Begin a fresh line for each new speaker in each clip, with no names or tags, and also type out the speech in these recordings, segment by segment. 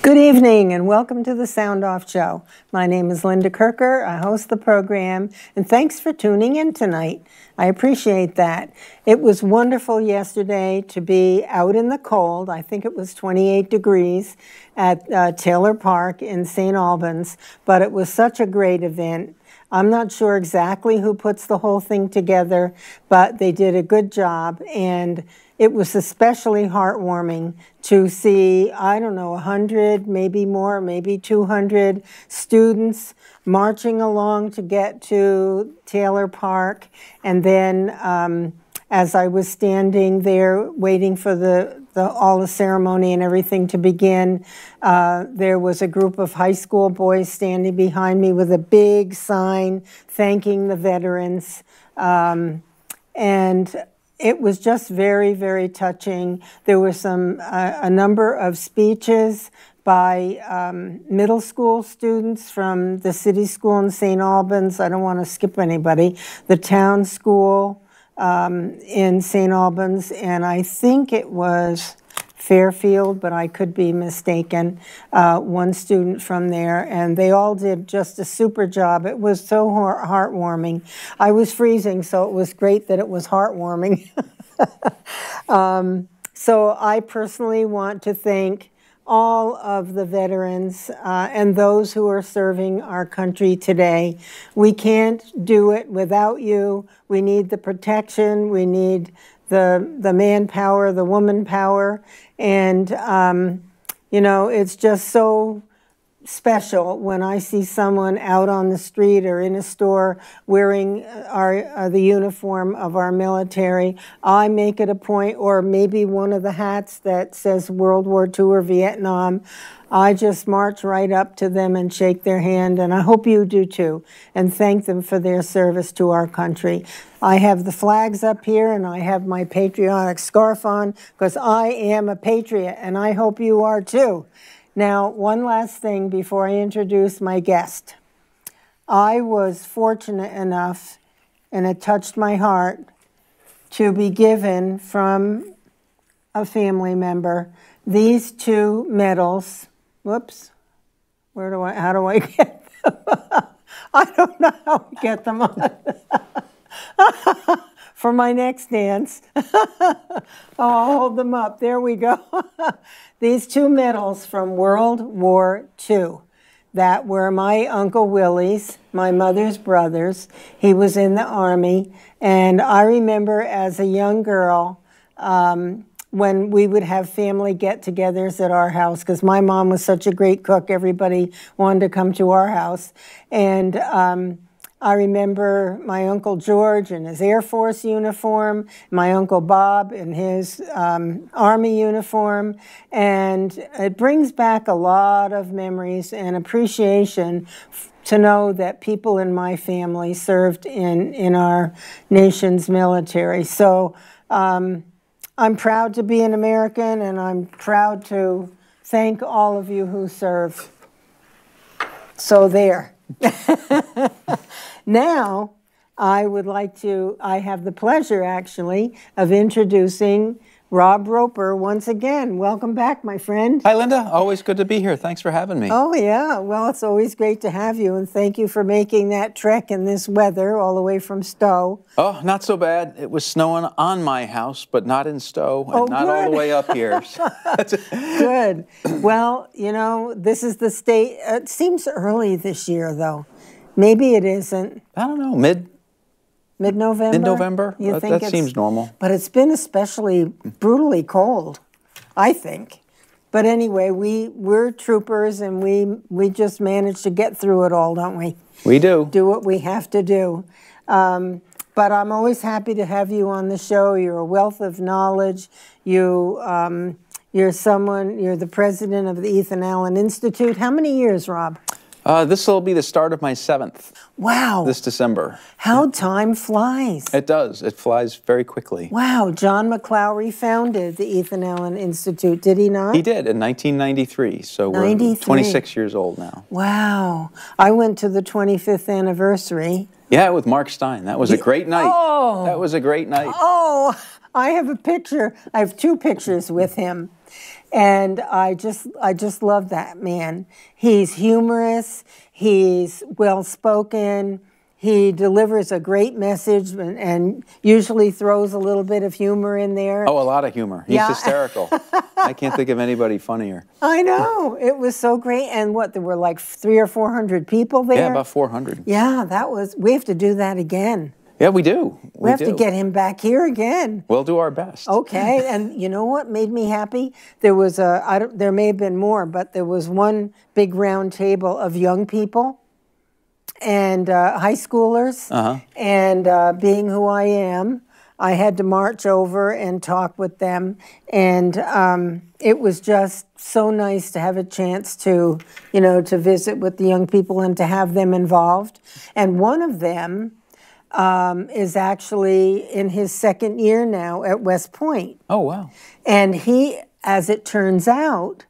Good evening and welcome to the Sound Off Show. My name is Linda Kirker. I host the program, and thanks for tuning in tonight. I appreciate that. It was wonderful yesterday to be out in the cold. I think it was 28 degrees at Taylor Park in St. Albans, but it was such a great event. I'm not sure exactly who puts the whole thing together, but they did a good job, and it was especially heartwarming to see, I don't know, 100, maybe more, maybe 200 students marching along to get to Taylor Park. And then as I was standing there waiting for all the ceremony and everything to begin, there was a group of high school boys standing behind me with a big sign thanking the veterans. And it was just very, very touching. There were a number of speeches by middle school students from the city school in St. Albans. I don't want to skip anybody. The town school in St. Albans, and I think it was Fairfield, but I could be mistaken, one student from there, and they all did just a super job. It was so heartwarming. I was freezing, so it was great that it was heartwarming. So I personally want to thank all of the veterans and those who are serving our country today. We can't do it without you. We need the protection. We need the manpower, the woman power, and you know, it's just so special when I see someone out on the street or in a store wearing the uniform of our military. I make it a point, or maybe one of the hats that says World War II or Vietnam. I just march right up to them and shake their hand, and I hope you do too, and thank them for their service to our country. I have the flags up here, and I have my patriotic scarf on, because I am a patriot, and I hope you are too. Now, one last thing before I introduce my guest. I was fortunate enough, and it touched my heart, to be given from a family member these two medals. Whoops, how do I get them? I don't know how to get them on. For my next dance. Oh, I'll hold them up. There we go. These two medals from World War II that were my Uncle Willie's, my mother's brother's. He was in the Army, and I remember as a young girl when we would have family get-togethers at our house, because my mom was such a great cook, everybody wanted to come to our house. And I remember my Uncle George in his Air Force uniform, my Uncle Bob in his Army uniform, and it brings back a lot of memories and appreciation to know that people in my family served in our nation's military. So I'm proud to be an American, and I'm proud to thank all of you who serve. So there. Now, I have the pleasure, actually, of introducing Rob Roper once again. Welcome back, my friend.
Hi, Linda. Always good to be here. Thanks for having me.
Oh, yeah. Well, it's always great to have you, and thank you for making that trek in this weather all the way from Stowe.
Oh, not so bad. It was snowing on my house, but not in Stowe, and not all the way up here.
Good. Well, you know, this is the state. It seems early this year, though. Maybe it isn't.
I don't know, mid-November?
Mid-November?
That seems normal.
But it's been especially brutally cold, I think. But anyway, we're troopers, and we just manage to get through it all, don't we?
We do.
Do what we have to do. But I'm always happy to have you on the show. You're a wealth of knowledge. You're the president of the Ethan Allen Institute. How many years, Rob?
This will be the start of my 7th.
Wow.
This December.
How time flies.
It does. It flies very quickly.
Wow. John McClowry founded the Ethan Allen Institute, did he not?
He did in 1993. So we're 26 years old now. Wow.
I went to the 25th anniversary.
Yeah, with Mark Stein. That was a great night.
Oh.
That was a great night.
Oh, I have a picture. I have two pictures with him. And I just love that man. He's humorous, he's well-spoken, he delivers a great message and usually throws a little bit of humor in there.
Oh, a lot of humor. He's hysterical. I can't think of anybody funnier.
I know. It was so great. And there were like 300 or 400 people there?
Yeah, about 400.
Yeah, we have to do that again.
Yeah, we do.
We have to get him back here again.
We'll do our best.
Okay, and you know what made me happy? There was there may have been more, but there was one big round table of young people and high schoolers. And being who I am, I had to march over and talk with them. And it was just so nice to have a chance to, to visit with the young people and to have them involved. And one of them is actually in his second year now at West Point.
Oh, wow.
And he, as it turns out,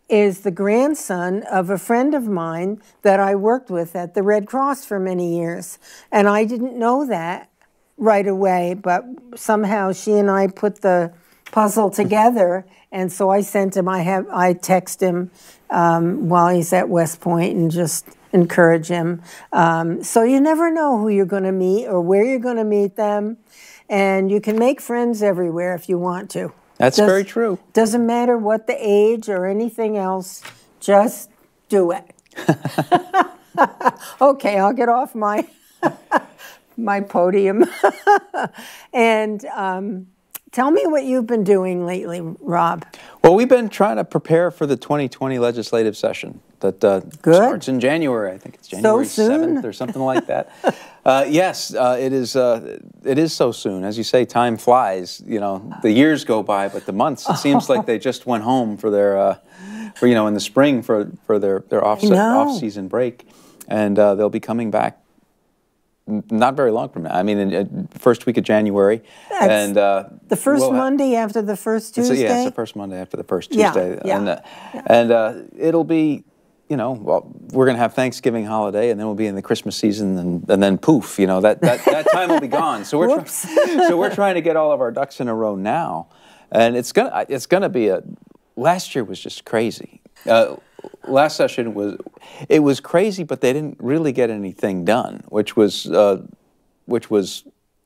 is the grandson of a friend of mine that I worked with at the Red Cross for many years. And I didn't know that right away, but somehow she and I put the puzzle together. And so I sent him, I text him while he's at West Point and just encourage him. So you never know who you're going to meet or where you're going to meet them. And you can make friends everywhere if you want to.
That's very true.
Doesn't matter what the age or anything else, just do it. Okay, I'll get off my my podium. And tell me what you've been doing lately, Rob.
Well, we've been trying to prepare for the 2020 legislative session that starts in January. I think it's January 7th or something like that. Yes, it is so soon. As you say, time flies. The years go by, but the months, it seems like they just went home for their, in the spring for their off-season break. And they'll be coming back not very long from now. I mean, in first week of January. And
the first Monday after the first Tuesday?
Yeah, it's the first Monday after the first Tuesday. Yeah. And it'll be, well, we're going to have Thanksgiving holiday, and then we'll be in the Christmas season, and then poof, that time will be gone. So we're trying to get all of our ducks in a row now, and it's gonna be last year was just crazy. Last session was crazy, but they didn't really get anything done, which was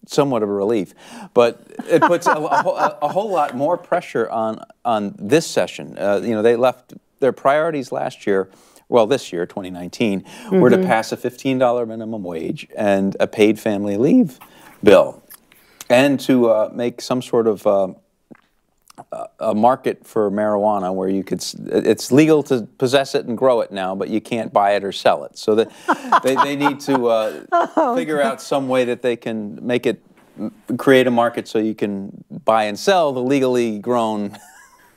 somewhat of a relief. But it puts a whole lot more pressure on this session. They left their priorities last year. Well, this year, 2019, were to pass a $15 minimum wage and a paid family leave bill, and to make some sort of a market for marijuana where you could. It's legal to possess it and grow it now, but you can't buy it or sell it. So that they need to figure out some way that they can create a market so you can buy and sell the legally grown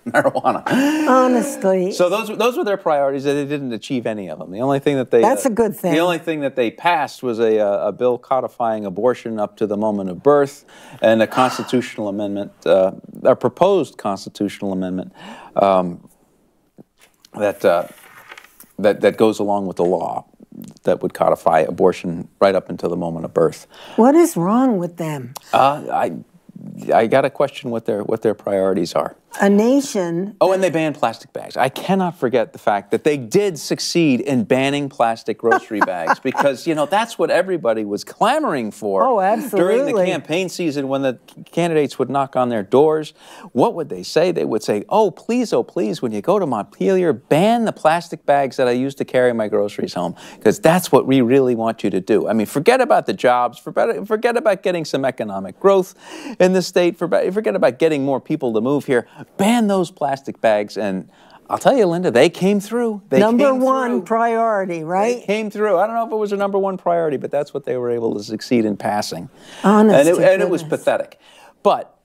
marijuana.
Honestly.
So those were their priorities, and they didn't achieve any of them. The only thing that they
That's a good thing.
The only thing that they passed was a bill codifying abortion up to the moment of birth, and a constitutional amendment, a proposed constitutional amendment that goes along with the law that would codify abortion right up until the moment of birth.
What is wrong with them?
I got to question what their priorities are.
A nation...
Oh, and they banned plastic bags. I cannot forget the fact that they did succeed in banning plastic grocery bags, because, that's what everybody was clamoring for.
Oh, absolutely.
During the campaign season, when the candidates would knock on their doors, what would they say? They would say, oh, please, when you go to Montpelier, ban the plastic bags that I use to carry my groceries home, because that's what we really want you to do. I mean, forget about the jobs, forget about getting some economic growth in the state, forget about getting more people to move here. Ban those plastic bags, and I'll tell you, Linda, they came through.
Number one priority, right?
They came through. I don't know if it was a number one priority, but that's what they were able to succeed in passing.
Honestly,
and it was pathetic. But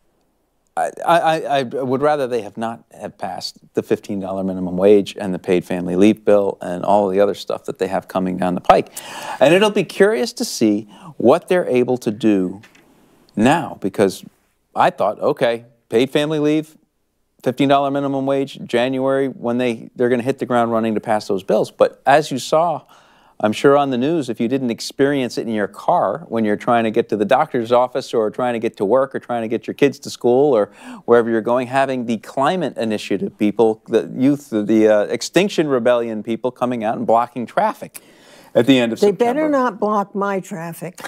I would rather they have not have passed the $15 minimum wage and the paid family leave bill and all of the other stuff that they have coming down the pike. And it'll be curious to see what they're able to do now, because I thought, okay, paid family leave, $15 minimum wage, January, when they're going to hit the ground running to pass those bills. But as you saw I'm sure on the news, if you didn't experience it in your car when you're trying to get to the doctor's office or trying to get to work or trying to get your kids to school or wherever you're going, having the climate initiative people, the youth, the Extinction Rebellion people coming out and blocking traffic at the end of September.
They better not block my traffic.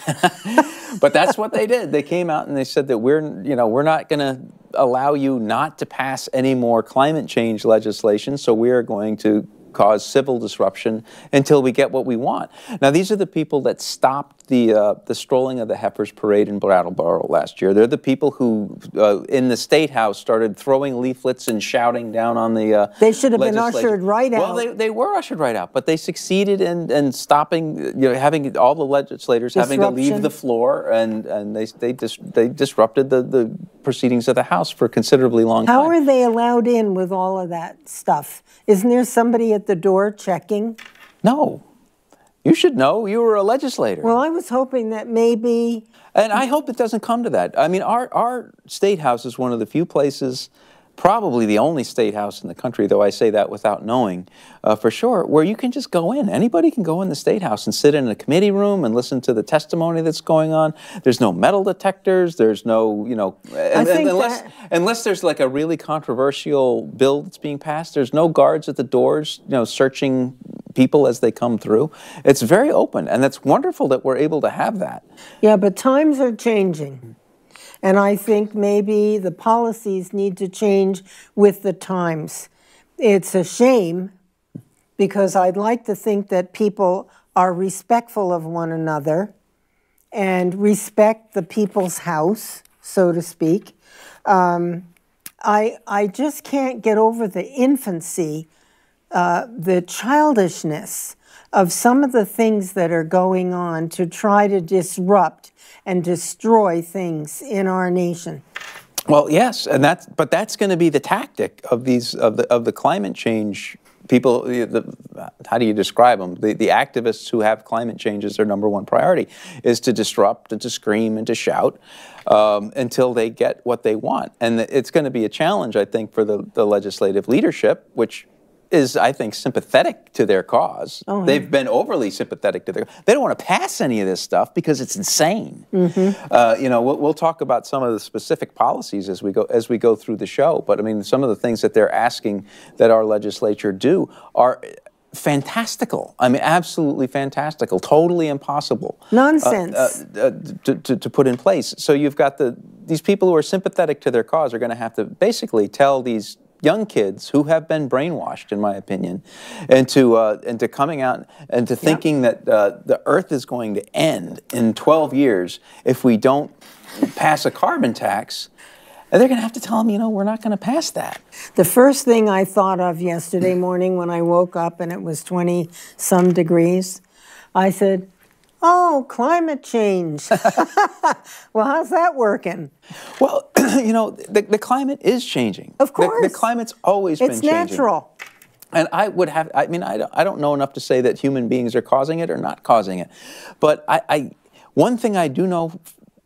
But that's what they did. They came out and they said that we're not going to allow you not to pass any more climate change legislation, so we are going to cause civil disruption until we get what we want. Now, these are the people that stopped the strolling of the Heifers Parade in Brattleboro last year. They're the people who, in the State House, started throwing leaflets and shouting down on the
They should have been ushered right out.
Well, they were ushered right out, but they succeeded in stopping, having all the legislators having to leave the floor, and they disrupted the proceedings of the House for a considerably long time.
How are they allowed in with all of that stuff? Isn't there somebody at the door checking?
No. You should know. You were a legislator.
Well, I was hoping that maybe...
And I hope it doesn't come to that. I mean, our State House is one of the few places, probably the only State House in the country, though I say that without knowing for sure, where you can just go in. Anybody can go in the State House and sit in a committee room and listen to the testimony that's going on. There's no metal detectors. There's no, unless there's like a really controversial bill that's being passed, there's no guards at the doors, searching people as they come through. It's very open, and it's wonderful that we're able to have that.
Yeah, but times are changing. And I think maybe the policies need to change with the times. It's a shame because I'd like to think that people are respectful of one another and respect the people's house, so to speak. I just can't get over the infancy, the childishness of some of the things that are going on to try to disrupt and destroy things in our nation.
Well, yes, and that's going to be the tactic of the climate change people. How do you describe them? The activists who have climate change as their number one priority is to disrupt and to scream and to shout until they get what they want. And it's going to be a challenge, I think, for the legislative leadership, which is, I think, sympathetic to their cause. Oh, yeah. They've been overly sympathetic to their cause. They don't want to pass any of this stuff because it's insane. Mm-hmm. We'll talk about some of the specific policies as we go through the show. But I mean, some of the things that they're asking that our legislature do are fantastical. I mean, absolutely fantastical. Totally impossible.
Nonsense.
To put in place. So you've got these people who are sympathetic to their cause are going to have to basically tell these young kids who have been brainwashed, in my opinion, into coming out and to thinking that the Earth is going to end in 12 years if we don't pass a carbon tax. And they're going to have to tell them, we're not going to pass that.
The first thing I thought of yesterday morning when I woke up and it was 20-some degrees, I said, oh, climate change. Well, how's that working?
Well, the climate is changing.
Of course.
The climate's always been changing.
It's natural.
And I don't know enough to say that human beings are causing it or not causing it. But one thing I do know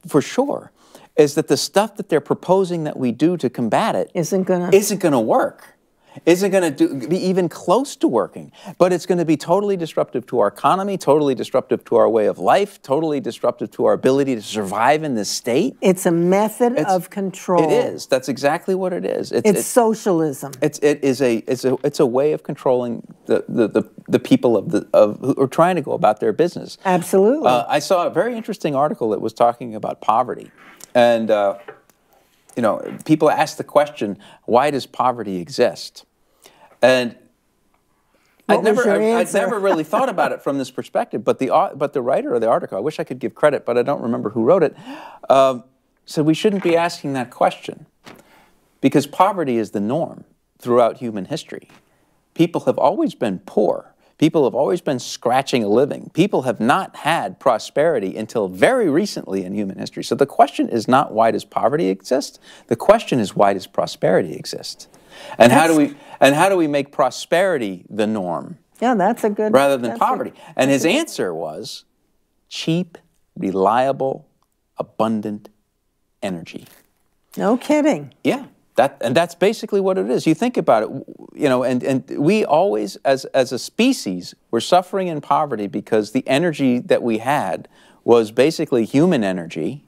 for sure is that the stuff that they're proposing that we do to combat it isn't going to work. Isn't going to be even close to working, but it's going to be totally disruptive to our economy, totally disruptive to our way of life, totally disruptive to our ability to survive in this state.
It's a method of control.
It is. That's exactly what it is.
It's socialism.
It's a way of controlling the people who are trying to go about their business.
Absolutely.
I saw a very interesting article that was talking about poverty, and people ask the question, why does poverty exist? And I'd never really thought about it from this perspective, but the writer of the article, I wish I could give credit, but I don't remember who wrote it, said we shouldn't be asking that question because poverty is the norm throughout human history. People have always been poor. People have always been scratching a living. People have not had prosperity until very recently in human history. So the question is not why does poverty exist? The question is why does prosperity exist? And how do we make prosperity the norm?
Yeah, that's a good
rather than poverty. And his answer was cheap, reliable, abundant energy.
No kidding.
Yeah. That's basically what it is. You think about it, you know, and we always, as a species, were suffering in poverty because the energy that we had was basically human energy,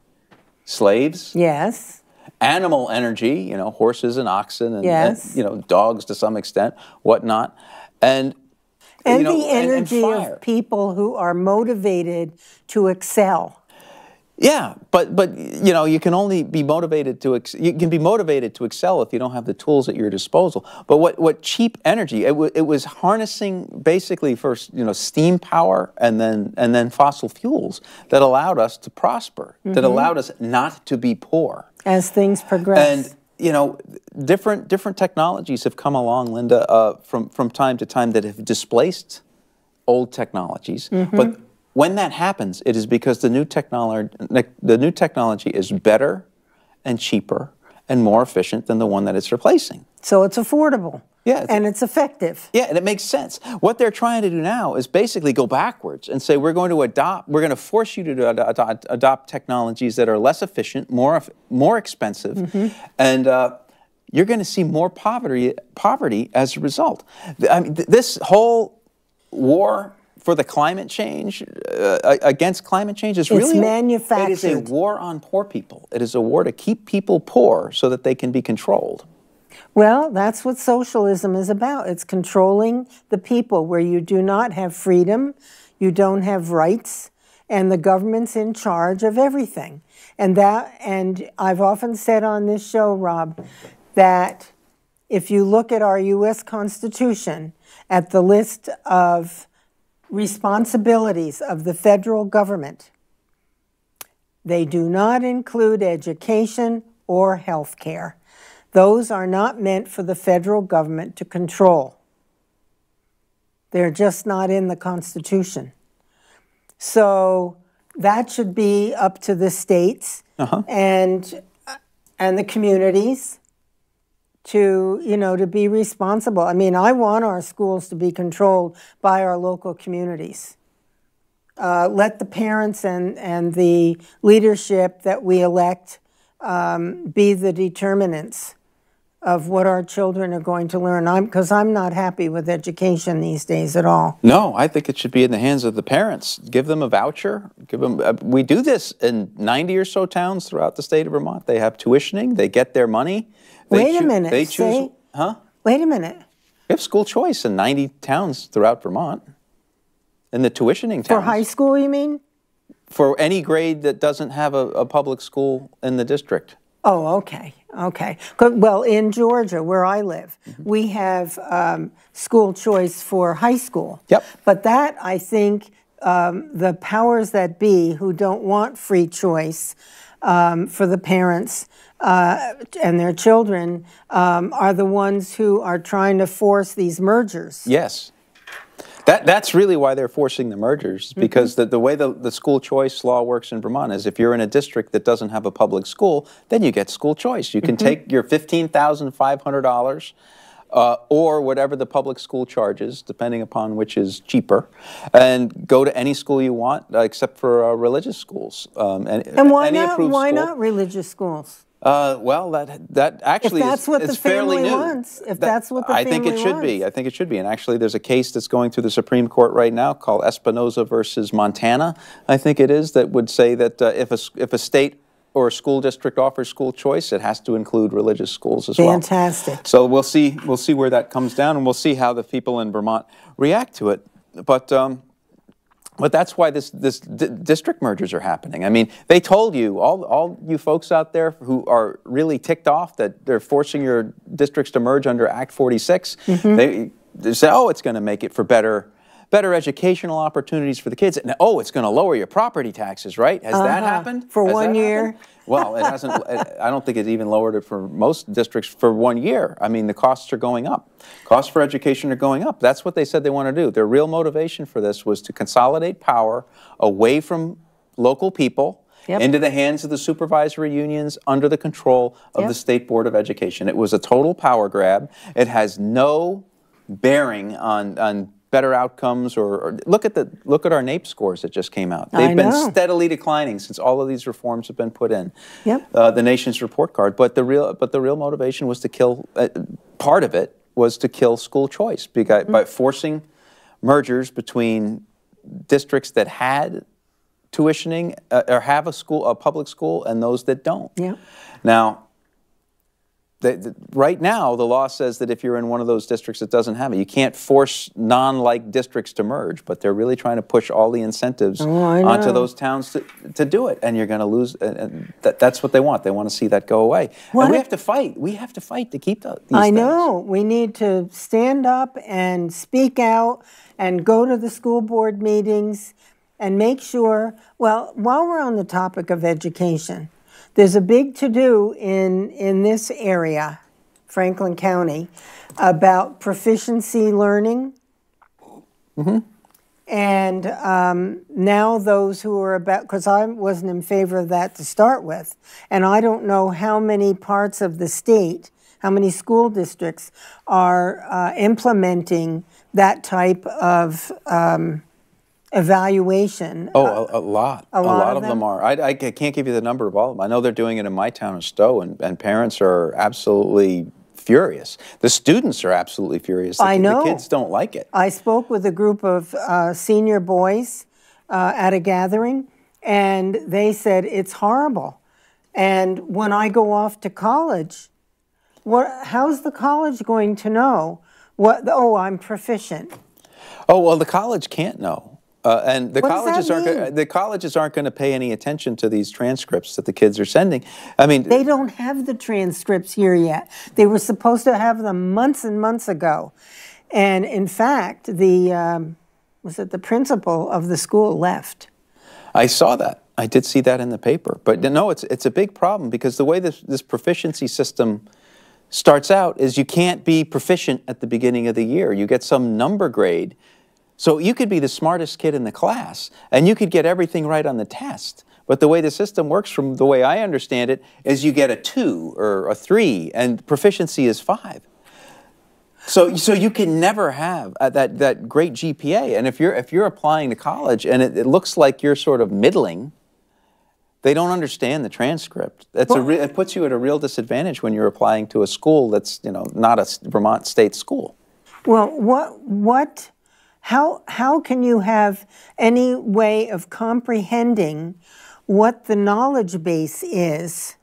slaves.
Yes.
Animal energy, you know, horses and oxen, and,
Yes.
and you know, dogs to some extent, whatnot, and
And
you know,
the energy
fire.
of people who are motivated to excel.
Yeah, but you know, you can only be motivated to excel if you don't have the tools at your disposal. But what cheap energy? It was harnessing basically first, you know, steam power and then fossil fuels that allowed us to prosper, that allowed us not to be poor
As things progress.
And you know, different technologies have come along, Linda, from time to time that have displaced old technologies, but when that happens, it is because the new technology is better and cheaper and more efficient than the one that it's replacing.
So it's affordable.
Yeah,
and it's effective.
Yeah, and it makes sense. What they're trying to do now is basically go backwards and say we're going to force you to adopt technologies that are less efficient, more expensive, and you're going to see more poverty as a result. I mean, this whole war for the climate change, against climate change, is really
manufactured.
It is a war on poor people. It is a war to keep people poor so that they can be controlled.
Well, that's what socialism is about. It's controlling the people, where you do not have freedom, you don't have rights, and the government's in charge of everything. And I've often said on this show, Rob, that if you look at our U.S. Constitution, at the list of responsibilities of the federal government, they do not include education or health care. Those are not meant for the federal government to control. They're just not in the Constitution. So that should be up to the states and the communities to, you know, to be responsible. I mean, I want our schools to be controlled by our local communities. Let the parents and the leadership that we elect be the determinants of what our children are going to learn. Because I'm not happy with education these days at all.
No, I think it should be in the hands of the parents. Give them a voucher. Give them. We do this in 90 or so towns throughout the state of Vermont. They have tuitioning. They get their money.
Wait a minute.
They choose.
Wait a minute.
We have school choice in 90 towns throughout Vermont. In the tuitioning towns.
For high school, you mean?
For any grade that doesn't have a public school in the district.
Oh, okay. Okay. Well, in Georgia, where I live, we have school choice for high school.
Yep.
But that, I think, the powers that be who don't want free choice for the parents and their children are the ones who are trying to force these mergers.
Yes. That's really why they're forcing the mergers, because the way the school choice law works in Vermont is if you're in a district that doesn't have a public school, then you get school choice. You can take your $15,500 or whatever the public school charges, depending upon which is cheaper, and go to any school you want, except for religious schools.
And why not religious schools?
Well, that actually
if that's what
is
the
fairly
family
new.
wants. If that's what the family wants.
I think it should be. I think it should be. And actually, there's a case that's going through the Supreme Court right now called Espinoza versus Montana, I think it is, that would say that if a state or a school district offers school choice, it has to include religious schools as well.
Fantastic.
So we'll see where that comes down, and we'll see how the people in Vermont react to it. But that's why this district mergers are happening. I mean, they told you, all you folks out there who are really ticked off that they're forcing your districts to merge under Act 46, they say, oh, it's going to make it for better educational opportunities for the kids. And, oh, it's going to lower your property taxes, right? Has that happened?
For 1 year?
Well, it hasn't. I don't think it even lowered it for most districts for 1 year. I mean, the costs are going up. Costs for education are going up. That's what they said they want to do. Their real motivation for this was to consolidate power away from local people into the hands of the supervisory unions under the control of the State Board of Education. It was a total power grab. It has no bearing on better outcomes, or look at our NAEP scores that just came out. They've been steadily declining since all of these reforms have been put in.
Yep.
The nation's report card. But the real motivation was to kill. Part of it was to kill school choice by forcing mergers between districts that had tuitioning or have a public school, and those that don't.
Yeah.
Now, right now, the law says that if you're in one of those districts that doesn't have it, you can't force non-like districts to merge, but they're really trying to push all the incentives onto those towns to do it, and you're going to lose. And that's what they want. They want to see that go away. And we have to fight. We have to fight to keep these things.
I know. We need to stand up and speak out and go to the school board meetings and make sure, well, while we're on the topic of education, there's a big to-do in this area, Franklin County, about proficiency learning.
Mm-hmm.
And now those who are about, because I wasn't in favor of that to start with, and I don't know how many parts of the state, how many school districts are implementing that type of evaluation.
Oh, a lot. A lot of
them?
them are. I can't give you the number of all of them. I know they're doing it in my town of Stowe, and parents are absolutely furious. The students are absolutely furious.
I know.
The kids don't like it.
I spoke with a group of senior boys at a gathering, and they said it's horrible. And when I go off to college, how's the college going to know oh, I'm proficient?
Oh, well, the college can't know. And the
What
colleges aren't going to pay any attention to these transcripts that the kids are sending. I mean,
they don't have the transcripts here yet. They were supposed to have them months and months ago. And in fact, the principal of the school left.
I saw that. I did see that in the paper. But no, it's a big problem, because the way this proficiency system starts out is you can't be proficient at the beginning of the year. You get some number grade. So you could be the smartest kid in the class, and you could get everything right on the test. But the way the system works, from the way I understand it, is you get a 2 or a 3, and proficiency is 5. So you can never have that great GPA. And if you're applying to college and it looks like you're sort of middling, they don't understand the transcript. It puts you at a real disadvantage when you're applying to a school that's not a Vermont state school.
Well, how can you have any way of comprehending what the knowledge base is?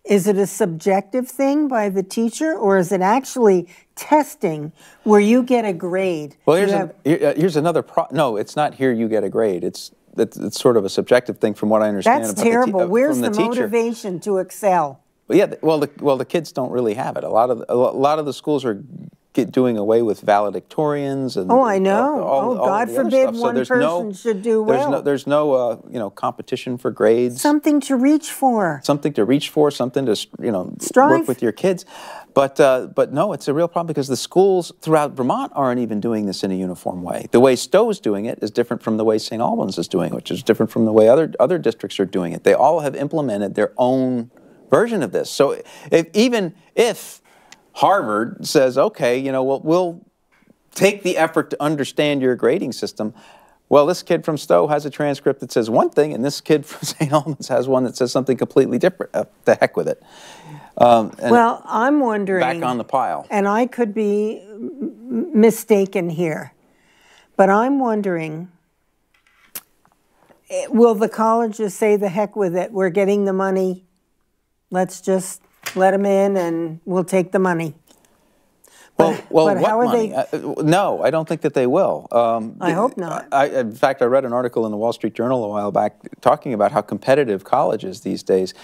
Is it a subjective thing by the teacher, or is it actually testing where you get a grade?
Well, here's another no, it's not here you get a grade. It's sort of a subjective thing from what I understand.
That's terrible. Where's the motivation to excel?
Well, yeah, the kids don't really have it. A lot of the schools are doing away with valedictorians and
I know. God forbid one person should do well.
There's no competition for grades.
Something to reach for.
Something to reach for. Something to
strive.
Work with your kids. But no, it's a real problem, because the schools throughout Vermont aren't even doing this in a uniform way. The way Stowe's doing it is different from the way St. Albans is doing it, which is different from the way other districts are doing it. They all have implemented their own version of this. So even if Harvard says, okay, we'll take the effort to understand your grading system. Well, this kid from Stowe has a transcript that says one thing, and this kid from St. Albans has one that says something completely different. The heck with it.
Well, I'm wondering.
Back on the pile.
And I could be mistaken here, but I'm wondering, will the colleges say, the heck with it, we're getting the money, let's just let them in and we'll take the money?
Well,
but
what
how are
money?
they?
No, I don't think that they will.
I hope not.
In fact, I read an article in the Wall Street Journal a while back talking about how competitive college is these days.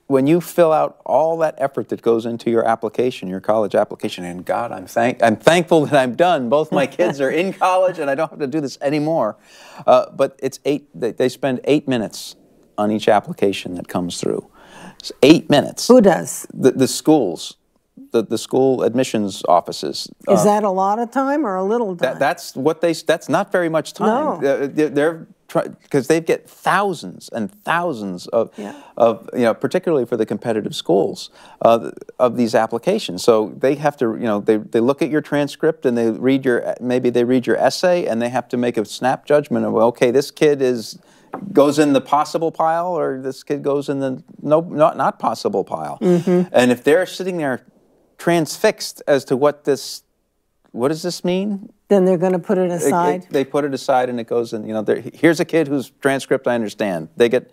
When you fill out all that effort that goes into your application, your college application, and God, I'm thankful that I'm done. Both my kids are in college, and I don't have to do this anymore. But it's they spend 8 minutes on each application that comes through. It's 8 minutes.
Who does?
The schools. The school admissions offices.
Is that a lot of time or a little time?
That's not very much time.
No.
They're because they get thousands and thousands of, particularly for the competitive schools, of these applications. So they have to, they look at your transcript and maybe they read your essay, and they have to make a snap judgment of, okay, this kid goes in the possible pile, or this kid goes in the not possible pile. And if they're sitting there transfixed as to what does this mean?
Then they're going to put it aside.
They put it aside, and it goes in. Here's a kid whose transcript I understand. They get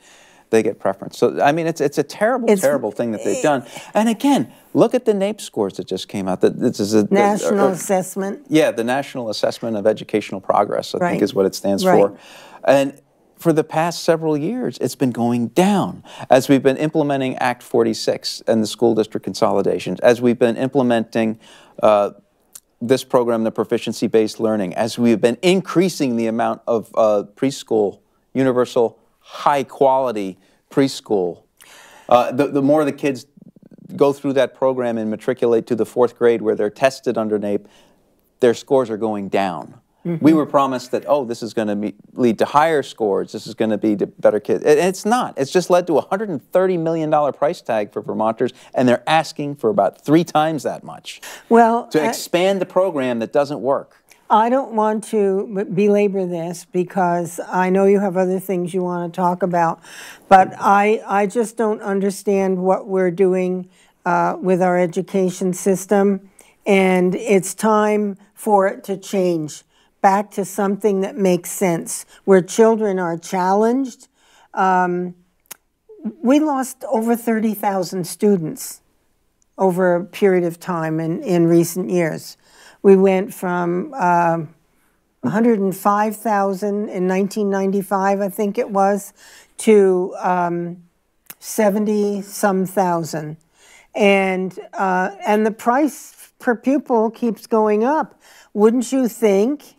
preference. So I mean, it's a terrible thing that they've done. And again, look at the NAEP scores that just came out. This is a
national assessment. Yeah,
the National Assessment of Educational Progress, I think is what it stands for. And for the past several years, it's been going down as we've been implementing Act 46 and the school district consolidations, as we've been implementing this program, the proficiency-based learning, as we've been increasing the amount of preschool, universal, high-quality preschool. The more the kids go through that program and matriculate to the 4th grade where they're tested under NAEP, their scores are going down. We were promised that, this is going to lead to higher scores, this is going to be to better kids. And it's not. It's just led to a $130 million price tag for Vermonters, and they're asking for about 3 times that much to expand the program that doesn't work.
I don't want to belabor this because I know you have other things you want to talk about, but I just don't understand what we're doing with our education system, and it's time for it to change back to something that makes sense, where children are challenged. We lost over 30,000 students over a period of time in recent years. We went from 105,000 in 1995, I think it was, to 70-some thousand. And the price per pupil keeps going up. Wouldn't you think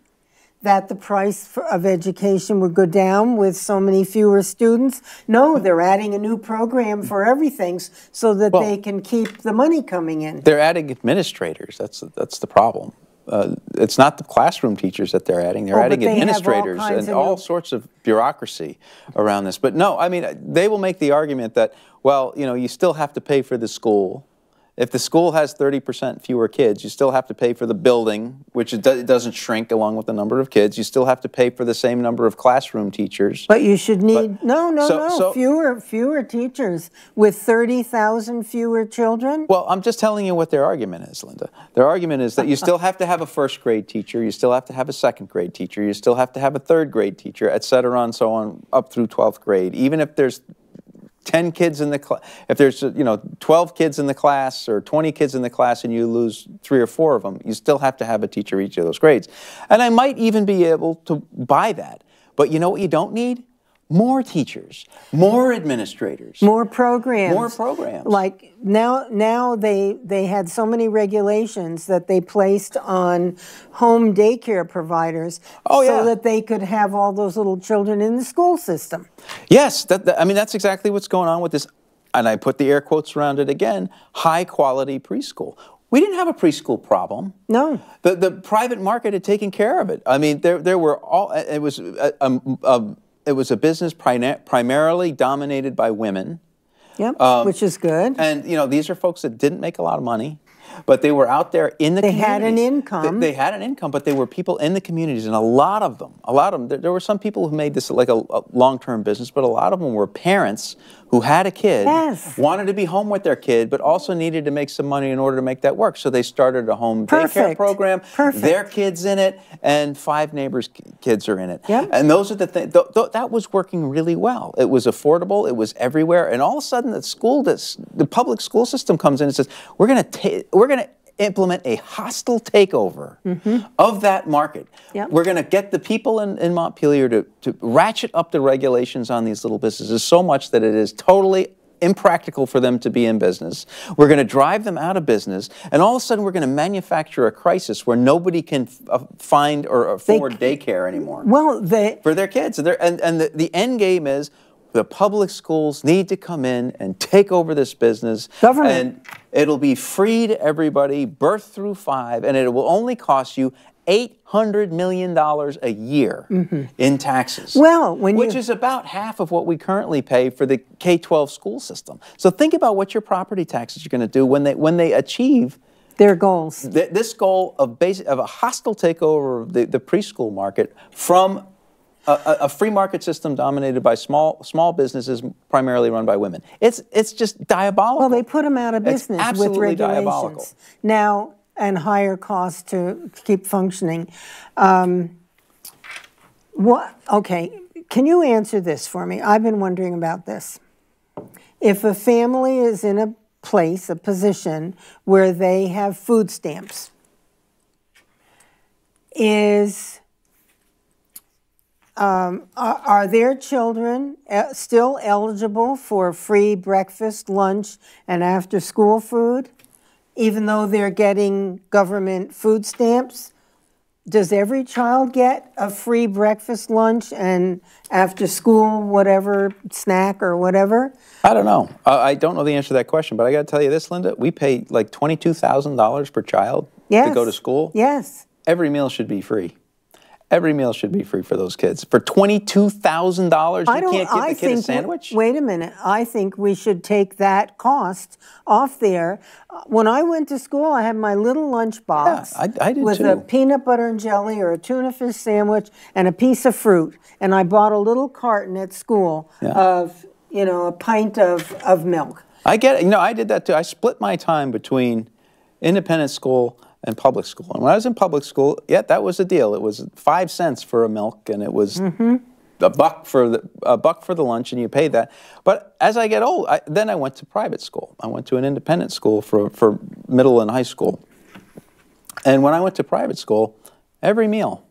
that the price of education would go down with so many fewer students? No, they're adding a new program for everything so that they can keep the money coming in.
They're adding administrators. That's the problem. It's not the classroom teachers that they're adding. They're adding administrators and all sorts of bureaucracy around this. But no, I mean, they will make the argument that, well, you still have to pay for the school. If the school has 30% fewer kids, you still have to pay for the building, which it doesn't shrink along with the number of kids. You still have to pay for the same number of classroom teachers.
But you should need, fewer teachers with 30,000 fewer children?
Well, I'm just telling you what their argument is, Linda. Their argument is that you still have to have a 1st grade teacher, you still have to have a 2nd grade teacher, you still have to have a 3rd grade teacher, et cetera, and so on, up through 12th grade. Even if there's 10 kids in the class, if there's 12 kids in the class or 20 kids in the class and you lose 3 or 4 of them, you still have to have a teacher each of those grades. And I might even be able to buy that. But you know what you don't need? More teachers, more administrators.
More programs.
More programs.
Like now they had so many regulations that they placed on home daycare providers so that they could have all those little children in the school system.
Yes, I mean, that's exactly what's going on with this, and I put the air quotes around it again, high-quality preschool. We didn't have a preschool problem.
No.
The private market had taken care of it. I mean, there were all, it was a business primarily dominated by women.
Yep, which is good.
And, these are folks that didn't make a lot of money, but they were out there in the communities.
They had an income.
They had an income, but they were people in the communities, and a lot of them, there were some people who made this like a long-term business, but a lot of them were parents who had a kid, wanted to be home with their kid, but also needed to make some money in order to make that work. So they started a home daycare program, their kids in it, and 5 neighbors' kids are in it. Yep. And those are the things, that was working really well. It was affordable, it was everywhere, and all of a sudden the public school system comes in and says, we're going to implement a hostile takeover of that market. Yep. We're going to get the people in Montpelier to ratchet up the regulations on these little businesses so much that it is totally impractical for them to be in business. We're going to drive them out of business, and all of a sudden we're going to manufacture a crisis where nobody can find or afford daycare anymore for their kids. And the end game is the public schools need to come in and take over this business. Government. And it'll be free to everybody, birth through 5, and it will only cost you $800 million a year in taxes.
Well,
which is about half of what we currently pay for the K-12 school system. So think about what your property taxes are going to do when they achieve
their goals.
This goal of a hostile takeover of the preschool market from a free market system dominated by small businesses primarily run by women. It's just diabolical.
Well, they put them out of business with regulations.
Diabolical.
Now, and higher costs to keep functioning. Okay, can you answer this for me? I've been wondering about this. If a family is in a position where they have food stamps, are their children still eligible for free breakfast, lunch, and after-school food, even though they're getting government food stamps? Does every child get a free breakfast, lunch, and after-school whatever, snack or whatever?
I don't know. I don't know the answer to that question, but I got to tell you this, Linda. We pay like $22,000 per child to go to school.
Yes.
Every meal should be free. Every meal should be free for those kids. For $22,000, you can't give the kid a sandwich?
Wait a minute. I think we should take that cost off there. When I went to school, I had my little lunch box
I did
with
too.
a peanut butter and jelly or a tuna fish sandwich and a piece of fruit. And I bought a little carton at school of, a pint of milk.
I get it. I did that too. I split my time between independent school and public school. And when I was in public school, that was the deal. It was 5 cents for a milk, and it was a buck for the lunch, and you paid that. But as I get old, then I went to private school. I went to an independent school for middle and high school. And when I went to private school, every meal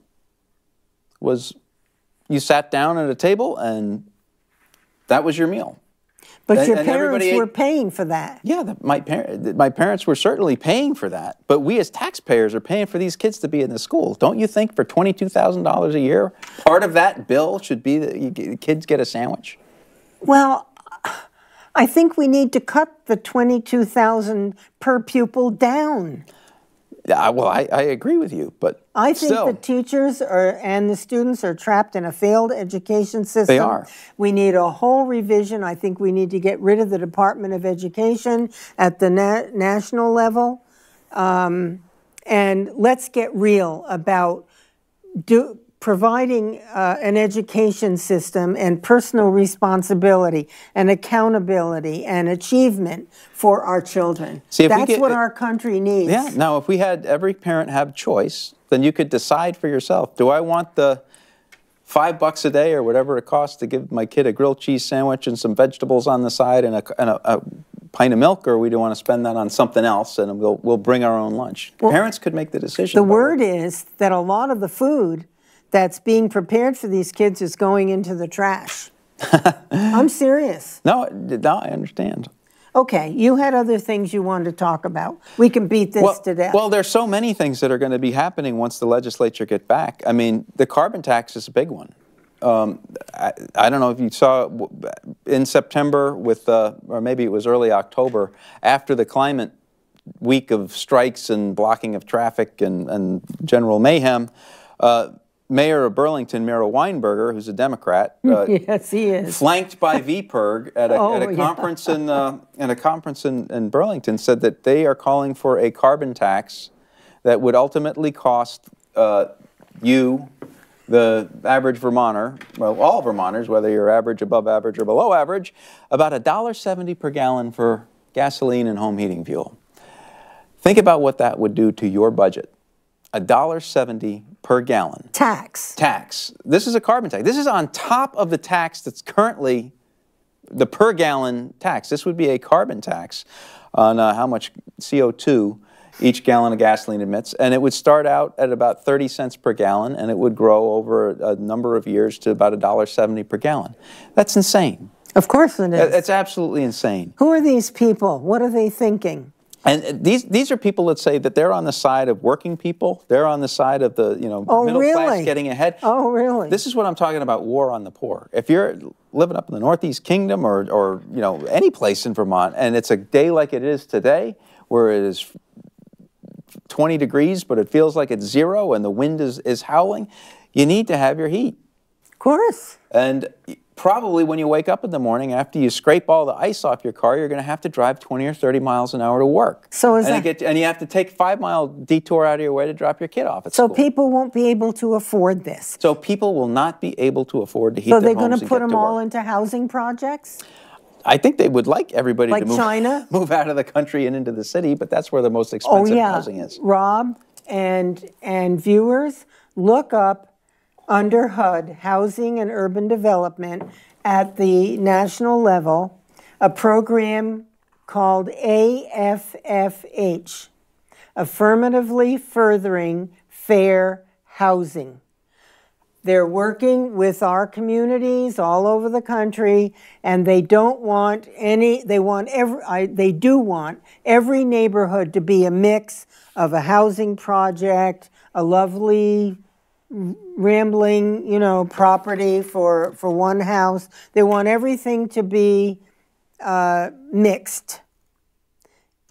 was, you sat down at a table, and that was your meal.
But your parents were paying for that.
Yeah, my parents were certainly paying for that. But we as taxpayers are paying for these kids to be in the school. Don't you think for $22,000 a year, part of that bill should be that the kids get a sandwich?
Well, I think we need to cut the $22,000 per pupil down.
Yeah, well, I agree with you, but
I think the teachers and the students are trapped in a failed education system.
They are.
We need a whole revision. I think we need to get rid of the Department of Education at the national level. And let's get real about providing an education system and personal responsibility and accountability and achievement for our children. That's what our country needs.
Yeah. Now, if we had every parent have choice, then you could decide for yourself, do I want the $5 a day or whatever it costs to give my kid a grilled cheese sandwich and some vegetables on the side and a pint of milk, or we do want to spend that on something else and we'll bring our own lunch? Well, parents could make the decision.
The word is that a lot of the food that's being prepared for these kids is going into the trash. I'm serious.
No, I understand.
Okay, you had other things you wanted to talk about. We can beat this to death.
Well, there's so many things that are going to be happening once the legislature get back. I mean, the carbon tax is a big one. I don't know if you saw in September or maybe it was early October, after the climate week of strikes and blocking of traffic and general mayhem, Mayor of Burlington, Mira Weinberger, who's a Democrat,
yes, he is,
flanked by VPIRG at a conference in Burlington, said that they are calling for a carbon tax that would ultimately cost you, the average Vermonter, well, all Vermonters, whether you're average, above average, or below average, about $1.70 per gallon for gasoline and home heating fuel. Think about what that would do to your budget. $1.70 per gallon.
Tax.
This is a carbon tax. This is on top of the tax that's currently the per gallon tax. This would be a carbon tax on how much CO2 each gallon of gasoline emits. And it would start out at about 30 cents per gallon, and it would grow over a number of years to about $1.70 per gallon. That's insane.
Of course it is.
It's absolutely insane.
Who are these people? What are they thinking?
And these are people that say that they're on the side of working people. They're on the side of the middle class getting ahead.
Oh, really?
This is what I'm talking about, war on the poor. If you're living up in the Northeast Kingdom or any place in Vermont, and it's a day like it is today, where it is 20 degrees, but it feels like it's 0 and the wind is howling, you need to have your heat.
Of course.
And probably when you wake up in the morning, after you scrape all the ice off your car, you're going to have to drive 20 or 30 miles an hour to work.
So
and you have to take a 5-mile detour out of your way to drop your kid off at school.
So people won't be able to afford this.
So people will not be able to afford to heat their homes.
So they're going to put them all into housing projects?
I think they would like everybody
like
to
China?
move out of the country and into the city, but that's where the most expensive housing is.
Rob and viewers, look up under HUD, Housing and Urban Development, at the national level, a program called AFFH, Affirmatively Furthering Fair Housing. They're working with our communities all over the country, and they don't want any, they do want every neighborhood to be a mix of a housing project, a lovely rambling, property for one house. They want everything to be mixed.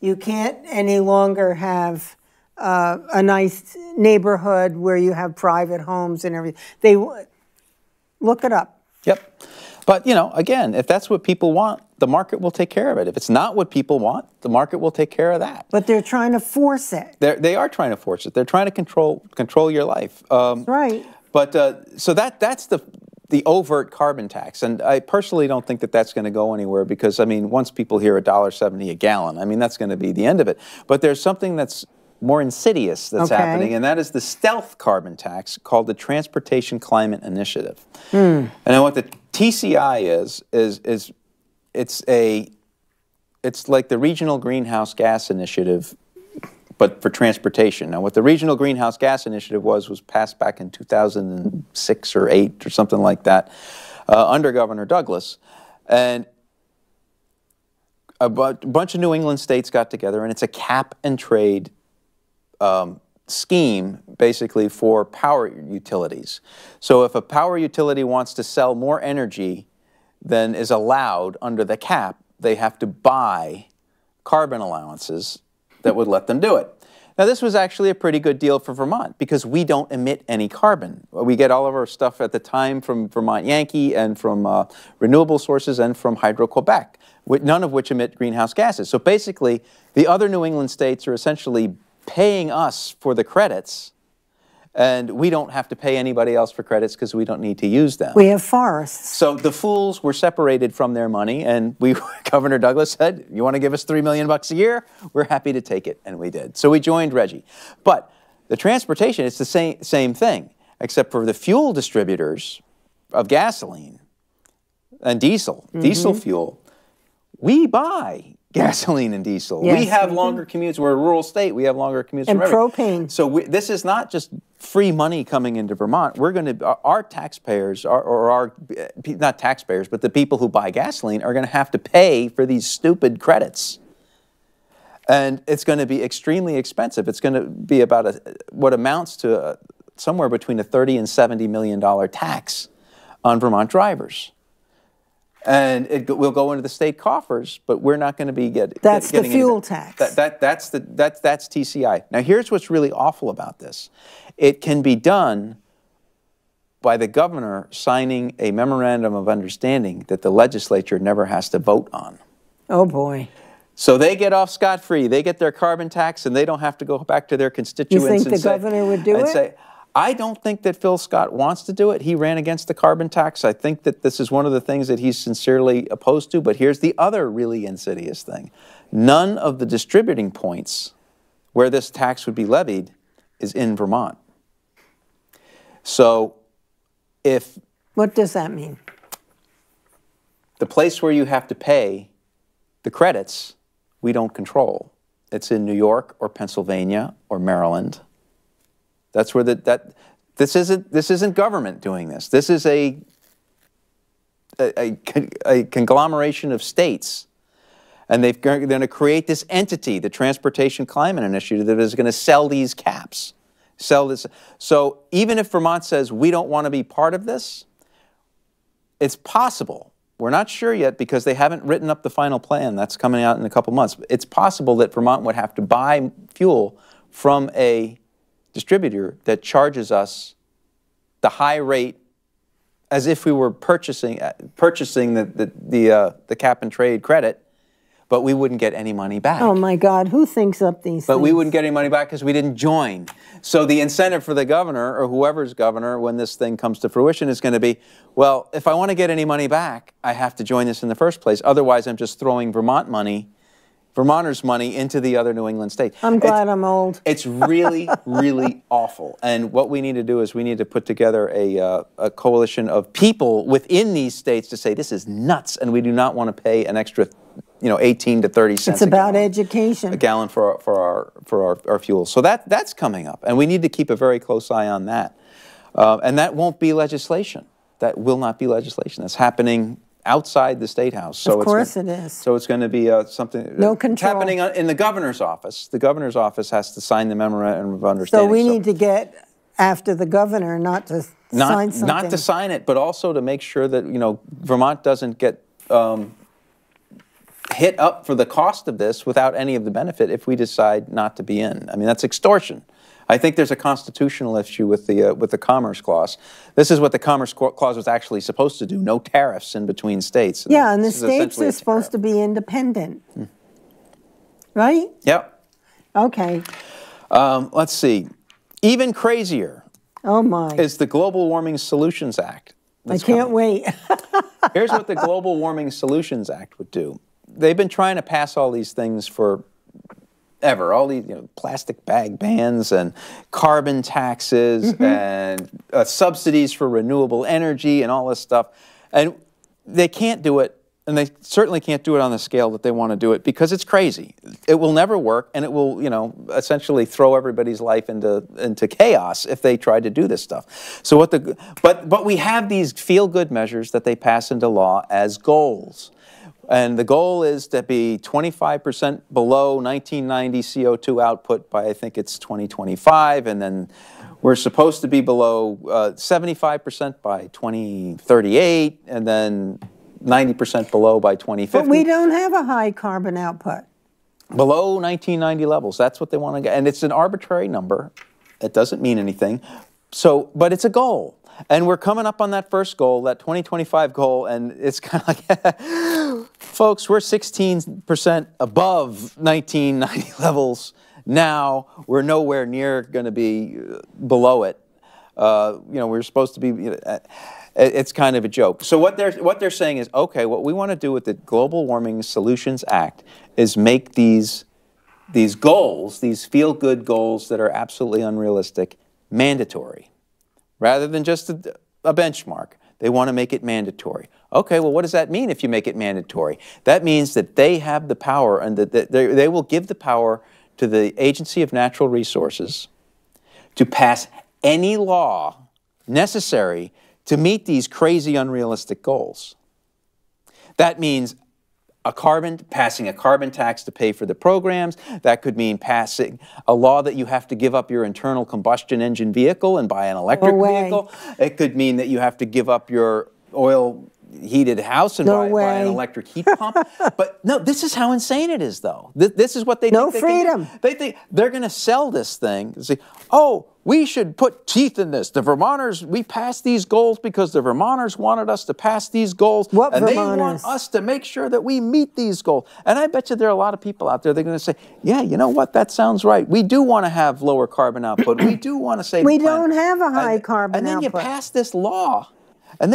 You can't any longer have a nice neighborhood where you have private homes and everything. Look it up.
Yep. But, again, if that's what people want, the market will take care of it. If it's not what people want, the market will take care of that.
But they're trying to force it.
They are trying to force it. They're trying to control your life.
Right.
But so that's the overt carbon tax. And I personally don't think that that's going to go anywhere because, once people hear $1.70 a gallon, that's going to be the end of it. But there's something that's more insidious that's happening, and that is the stealth carbon tax called the Transportation Climate Initiative. And then what the TCI is it's like the Regional Greenhouse Gas Initiative, but for transportation. Now, what the Regional Greenhouse Gas Initiative was passed back in 2006 or 8 or something like that under Governor Douglas. And a bunch of New England states got together, and it's a cap and trade scheme basically for power utilities. So if a power utility wants to sell more energy than is allowed under the cap, they have to buy carbon allowances that would let them do it. Now, this was actually a pretty good deal for Vermont because we don't emit any carbon. We get all of our stuff at the time from Vermont Yankee and from renewable sources and from Hydro-Quebec, none of which emit greenhouse gases. So basically, the other New England states are essentially paying us for the credits, and we don't have to pay anybody else for credits because we don't need to use them.
We have forests.
So the fools were separated from their money, and Governor Douglas said, you want to give us $3 million a year? We're happy to take it, and we did. So we joined Reggie. But the transportation, it's the same thing, except for the fuel distributors of gasoline and diesel fuel, we buy gasoline and diesel.
Yes,
we have longer commutes. We're a rural state. We have longer commutes.
And propane.
So this is not just free money coming into Vermont. We're going to, our taxpayers, not taxpayers, but the people who buy gasoline are going to have to pay for these stupid credits. And it's going to be extremely expensive. It's going to be about what amounts to somewhere between a $30 and $70 million tax on Vermont drivers. And it will go into the state coffers, but we're not going to be getting.
That's the fuel tax.
That's TCI. Now, here's what's really awful about this: it can be done by the governor signing a memorandum of understanding that the legislature never has to vote on.
Oh boy!
So they get off scot-free. They get their carbon tax, and they don't have to go back to their constituents.
You think the governor would do it?
I don't think that Phil Scott wants to do it. He ran against the carbon tax. I think that this is one of the things that he's sincerely opposed to. But here's the other really insidious thing. None of the distributing points where this tax would be levied is in Vermont. So if...
What does that mean?
The place where you have to pay the credits, we don't control. It's in New York or Pennsylvania or Maryland. That's where this isn't government doing this. This is a conglomeration of states, and they're going to create this entity, the Transportation Climate Initiative, that is going to sell these caps, sell this. So even if Vermont says we don't want to be part of this, it's possible. We're not sure yet because they haven't written up the final plan. That's coming out in a couple months. It's possible that Vermont would have to buy fuel from a distributor that charges us the high rate as if we were purchasing the cap and trade credit, but we wouldn't get any money back.
Oh my God, who thinks up these things?
But we wouldn't get any money back because we didn't join. So the incentive for the governor or whoever's governor when this thing comes to fruition is going to be, well, if I want to get any money back, I have to join this in the first place. Otherwise, I'm just throwing Vermonters' money into the other New England states.
I'm glad I'm old.
It's really, really awful. And what we need to do is we need to put together a coalition of people within these states to say this is nuts, and we do not want to pay an extra 18 to 30 cents.
It's about education.
A gallon for our fuel. So that's coming up, and we need to keep a very close eye on that. And that won't be legislation. That will not be legislation. That's happening outside the State House. So
of course it is.
So it's going to be something
no control.
happening in the governor's office. The governor's office has to sign the memorandum of understanding.
So we need to get after the governor not to sign something.
Not to sign it, but also to make sure that Vermont doesn't get hit up for the cost of this without any of the benefit if we decide not to be in. I mean, that's extortion. I think there's a constitutional issue with the Commerce Clause. This is what the Commerce Clause was actually supposed to do, no tariffs in between states.
Yeah, and the states are supposed to be independent. Right?
Yep.
Okay.
Let's see. Even crazier is the Global Warming Solutions Act.
I can't wait.
Here's what the Global Warming Solutions Act would do. They've been trying to pass all these things for ever, all these plastic bag bans and carbon taxes and subsidies for renewable energy and all this stuff. And they can't do it, and they certainly can't do it on the scale that they want to do it because it's crazy. It will never work, and it will, essentially throw everybody's life into chaos if they try to do this stuff. So but we have these feel-good measures that they pass into law as goals. And the goal is to be 25% below 1990 CO2 output by, I think it's 2025, and then we're supposed to be below 75% by 2038, and then 90% below by 2050.
But we don't have a high carbon output.
Below 1990 levels, that's what they want to get. And it's an arbitrary number. It doesn't mean anything. But it's a goal. And we're coming up on that first goal, that 2025 goal, and it's kind of like, folks, we're 16% above 1990 levels now. We're nowhere near going to be below it. We're supposed to be. It's kind of a joke. So what they're saying is, okay, what we want to do with the Global Warming Solutions Act is make these goals, these feel-good goals that are absolutely unrealistic, mandatory. Rather than just a benchmark, they want to make it mandatory. Okay, well, what does that mean if you make it mandatory? That means that they have the power, and that they will give the power to the Agency of Natural Resources to pass any law necessary to meet these crazy, unrealistic goals. That means passing a carbon tax to pay for the programs. That could mean passing a law that you have to give up your internal combustion engine vehicle and buy an electric vehicle. It could mean that you have to give up your oil-heated house and buy an electric heat pump. But no, this is how insane it is, though. This is what they think they
freedom.
Can do. They think they're going to sell this thing and say, oh, we should put teeth in this. The Vermonters, we passed these goals because the Vermonters wanted us to pass these goals.
What
and
Vermonters?
They want us to make sure that we meet these goals. And I bet you there are a lot of people out there that are going to say, yeah, you know what, that sounds right. We do want to have lower carbon output. We do want to save the planet.
We don't have a high carbon output.
And then you pass this law. And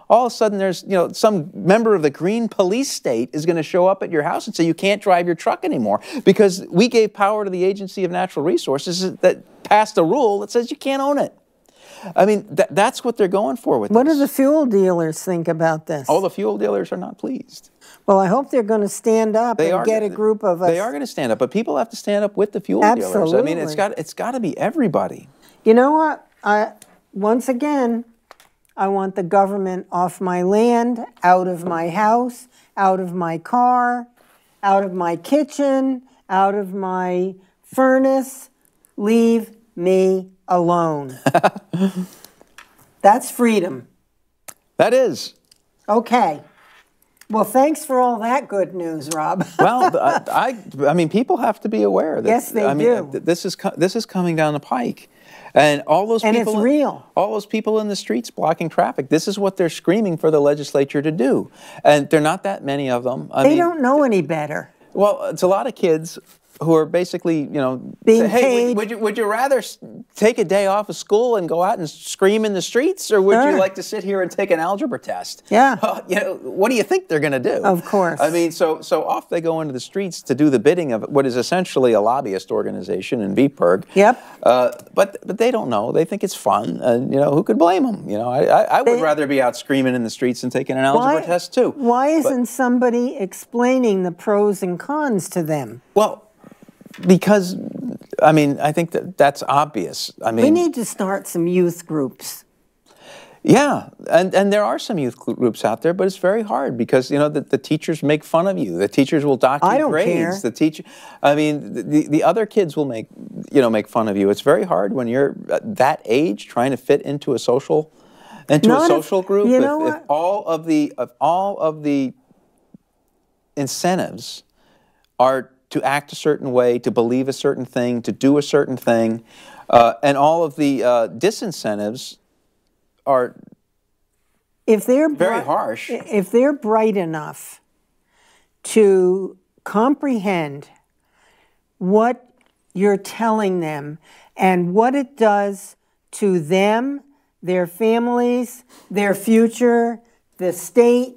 all of a sudden there's, some member of the Green Police state is going to show up at your house and say you can't drive your truck anymore because we gave power to the Agency of Natural Resources that passed a rule that says you can't own it. I mean, that's what they're going for with this.
What do the fuel dealers think about this?
Oh, the fuel dealers are not pleased.
Well, I hope they're going to stand up and get a group of us.
They are going to stand up, but people have to stand up with the fuel dealers. I mean, it's got to be everybody.
You know what? Once again, I want the government off my land, out of my house, out of my car, out of my kitchen, out of my furnace. Leave me alone. That's freedom.
That is.
Okay. Well, thanks for all that good news, Rob.
Well, I mean, people have to be aware that.
Yes, they do.
This is coming down the pike, and all those people.
And it's real.
All those people in the streets blocking traffic. This is what they're screaming for the legislature to do, and there are not that many of them.
They don't know any better.
Well, it's a lot of kids who are basically, you know,
being
say, hey,
paid.
would you rather take a day off of school and go out and scream in the streets, or would you like to sit here and take an algebra test?
Yeah.
You know, what do you think they're going to do?
Of course.
I mean, so off they go into the streets to do the bidding of what is essentially a lobbyist organization in Viborg.
Yep.
But they don't know. They think it's fun, and you know, who could blame them? You know, I would rather be out screaming in the streets and taking an algebra test too.
Why isn't somebody explaining the pros and cons to them?
Well, because, I mean, I think that's obvious. I mean,
we need to start some youth groups.
Yeah, and there are some youth groups out there, but it's very hard because, you know, the teachers make fun of you. The teachers will dock your grades.
I don't care.
I mean, the other kids will make fun of you. It's very hard when you're at that age trying to fit into a social group.
You know
if all of the incentives are to act a certain way, to believe a certain thing, to do a certain thing, and all of the disincentives are very harsh.
If they're bright enough to comprehend what you're telling them and what it does to them, their families, their future, the state,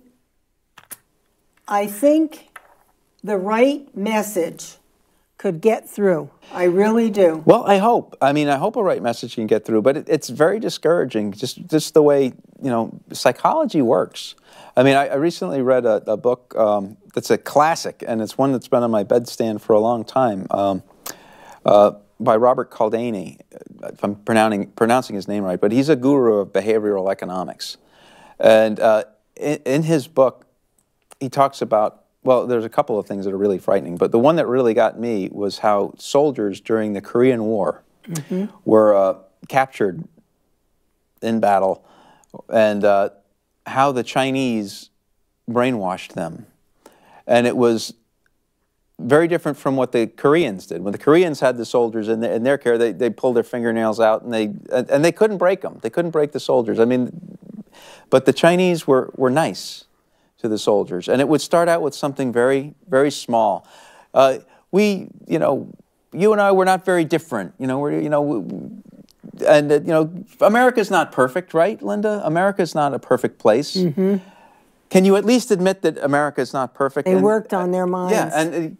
I think the right message could get through. I really do.
Well, I hope. I mean, I hope a right message can get through, but it's very discouraging, just the way, you know, psychology works. I mean, I recently read a book that's a classic, and it's one that's been on my bedstand for a long time, by Robert Cialdini, if I'm pronouncing his name right, but he's a guru of behavioral economics. And in his book, he talks about, well, there's a couple of things that are really frightening, but the one that really got me was how soldiers during the Korean War were captured in battle, and how the Chinese brainwashed them. And it was very different from what the Koreans did. When the Koreans had the soldiers in their care, they pulled their fingernails out, and they couldn't break them. They couldn't break the soldiers. I mean, but the Chinese were nice to the soldiers, and it would start out with something very, very small. You know, you and I were not very different. You know, America's not perfect, right, Linda? America's not a perfect place. Can you at least admit that America's not perfect?
They worked on their minds.
Yeah, and